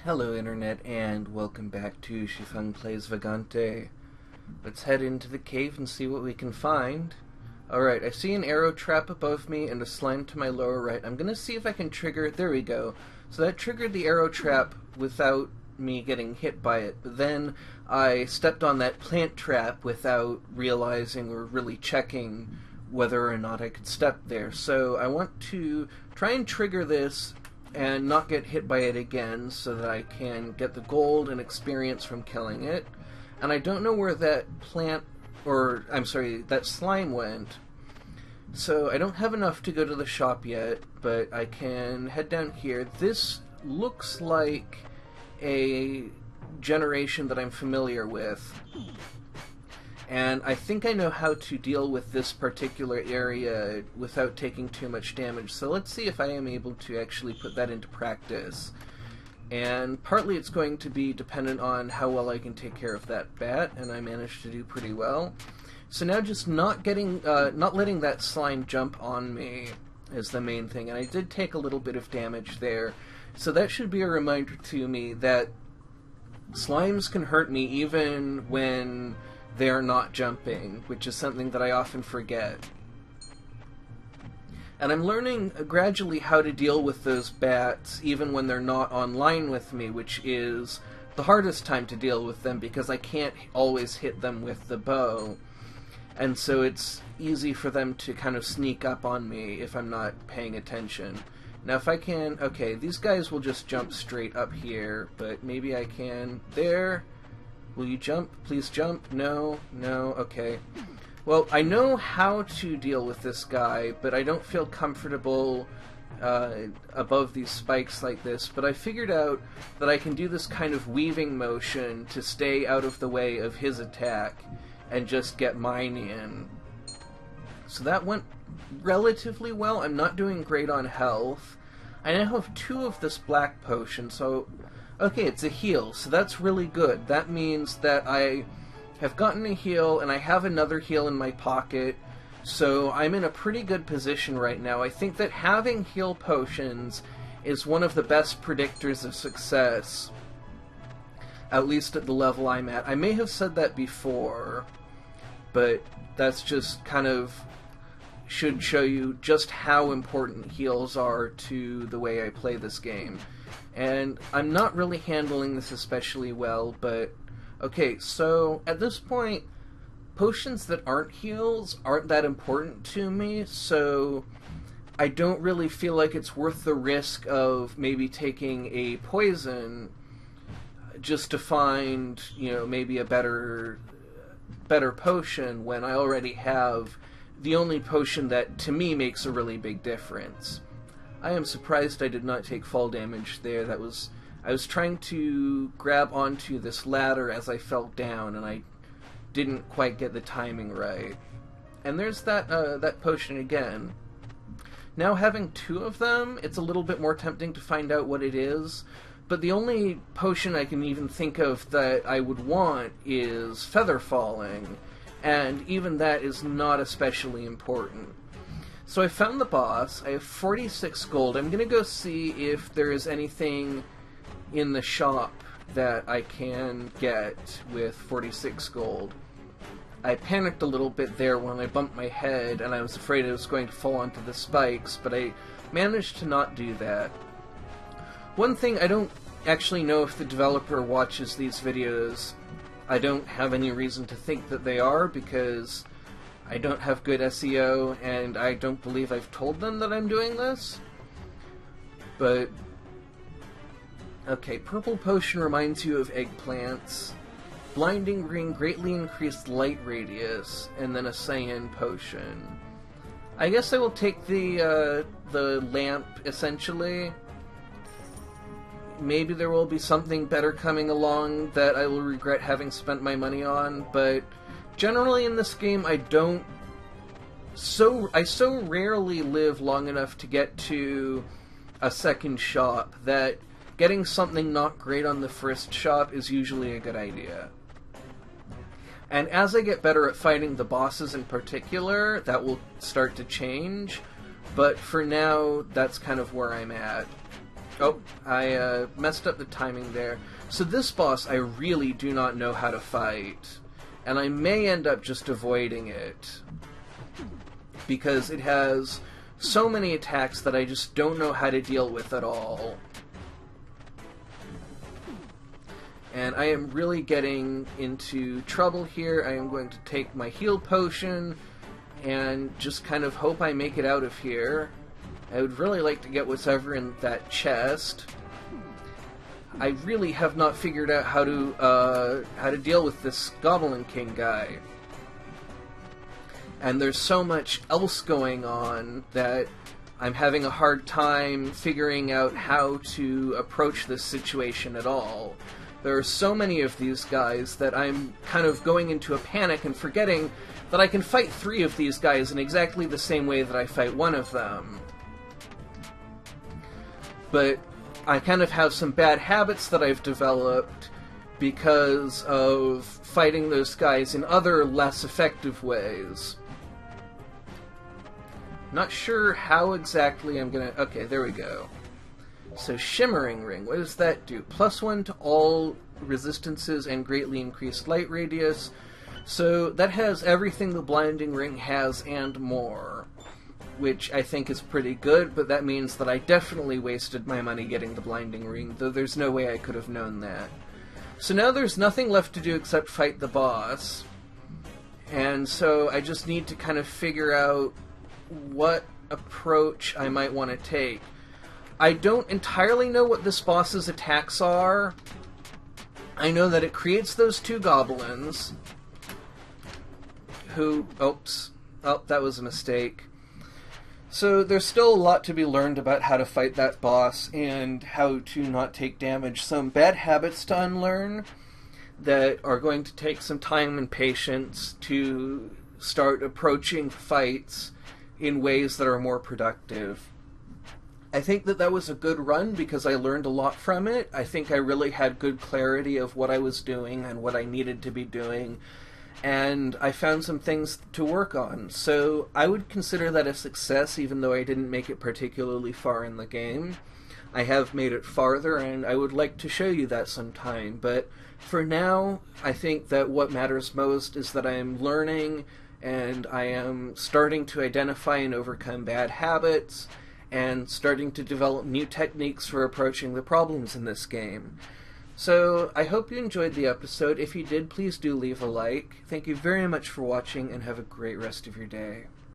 Hello Internet, and welcome back to Xifeng Plays Vagante. Let's head into the cave and see what we can find. Alright, I see an arrow trap above me and a slime to my lower right. I'm gonna see if I can trigger... There we go. So that triggered the arrow trap without me getting hit by it. But then I stepped on that plant trap without realizing or really checking whether or not I could step there. So I want to try and trigger this and not get hit by it again so that I can get the gold and experience from killing it. And I don't know where that that slime went. So I don't have enough to go to the shop yet, but I can head down here. This looks like a generation that I'm familiar with. And I think I know how to deal with this particular area without taking too much damage. So let's see if I am able to actually put that into practice. And partly it's going to be dependent on how well I can take care of that bat, and I managed to do pretty well. So now just not letting that slime jump on me is the main thing. And I did take a little bit of damage there. So that should be a reminder to me that slimes can hurt me even when they're not jumping, which is something that I often forget. And I'm learning gradually how to deal with those bats even when they're not online with me, which is the hardest time to deal with them because I can't always hit them with the bow. And so it's easy for them to kind of sneak up on me if I'm not paying attention. Now if I can... Okay, these guys will just jump straight up here, but maybe I can... There... Will you jump? Please jump. No. No. Okay. Well, I know how to deal with this guy, but I don't feel comfortable above these spikes like this. But I figured out that I can do this kind of weaving motion to stay out of the way of his attack and just get mine in. So that went relatively well. I'm not doing great on health. I now have 2 of this black potion, so... Okay, it's a heal, so that's really good. That means that I have gotten a heal, and I have another heal in my pocket, so I'm in a pretty good position right now. I think that having heal potions is one of the best predictors of success, at least at the level I'm at. I may have said that before, but that's just kind of should show you just how important heals are to the way I play this game. And I'm not really handling this especially well, but... Okay, so at this point, potions that aren't heals aren't that important to me, so I don't really feel like it's worth the risk of maybe taking a poison just to find, you know, maybe a better potion when I already have the only potion that, to me, makes a really big difference. I am surprised I did not take fall damage there. I was trying to grab onto this ladder as I fell down, and I didn't quite get the timing right. And there's that potion again. Now having 2 of them, it's a little bit more tempting to find out what it is, but the only potion I can even think of that I would want is feather falling, and even that is not especially important. So I found the boss. I have 46 gold. I'm going to go see if there is anything in the shop that I can get with 46 gold. I panicked a little bit there when I bumped my head, and I was afraid I was going to fall onto the spikes, but I managed to not do that. One thing, I don't actually know if the developer watches these videos. I don't have any reason to think that they are, because I don't have good SEO, and I don't believe I've told them that I'm doing this. But... Okay, purple potion reminds you of eggplants. Blinding green, greatly increased light radius, and then a cyan potion. I guess I will take the lamp, essentially. Maybe there will be something better coming along that I will regret having spent my money on, but... Generally in this game, I so rarely live long enough to get to a second shop that getting something not great on the first shop is usually a good idea. And as I get better at fighting the bosses in particular, that will start to change, but for now, that's kind of where I'm at. Oh, I messed up the timing there. So this boss I really do not know how to fight, and I may end up just avoiding it, because it has so many attacks that I just don't know how to deal with at all. And I am really getting into trouble here. I am going to take my heal potion and just kind of hope I make it out of here. I would really like to get whatever in that chest. I really have not figured out how to deal with this Goblin King guy. And there's so much else going on that I'm having a hard time figuring out how to approach this situation at all. There are so many of these guys that I'm kind of going into a panic and forgetting that I can fight 3 of these guys in exactly the same way that I fight one of them. But I kind of have some bad habits that I've developed because of fighting those guys in other less effective ways. Not sure how exactly I'm gonna... Okay, there we go. So, Shimmering Ring, what does that do? +1 to all resistances and greatly increased light radius. So, that has everything the Blinding Ring has and more, which I think is pretty good, but that means that I definitely wasted my money getting the Blinding Ring, though there's no way I could have known that. So now there's nothing left to do except fight the boss, and so I just need to kind of figure out what approach I might want to take. I don't entirely know what this boss's attacks are. I know that it creates those 2 goblins who... Oops. Oh, that was a mistake. So there's still a lot to be learned about how to fight that boss and how to not take damage. Some bad habits to unlearn that are going to take some time and patience to start approaching fights in ways that are more productive. I think that that was a good run because I learned a lot from it. I think I really had good clarity of what I was doing and what I needed to be doing, and I found some things to work on. So I would consider that a success, even though I didn't make it particularly far in the game. I have made it farther, and I would like to show you that sometime, but for now, I think that what matters most is that I am learning, and I am starting to identify and overcome bad habits, and starting to develop new techniques for approaching the problems in this game. So, I hope you enjoyed the episode. If you did, please do leave a like. Thank you very much for watching, and have a great rest of your day.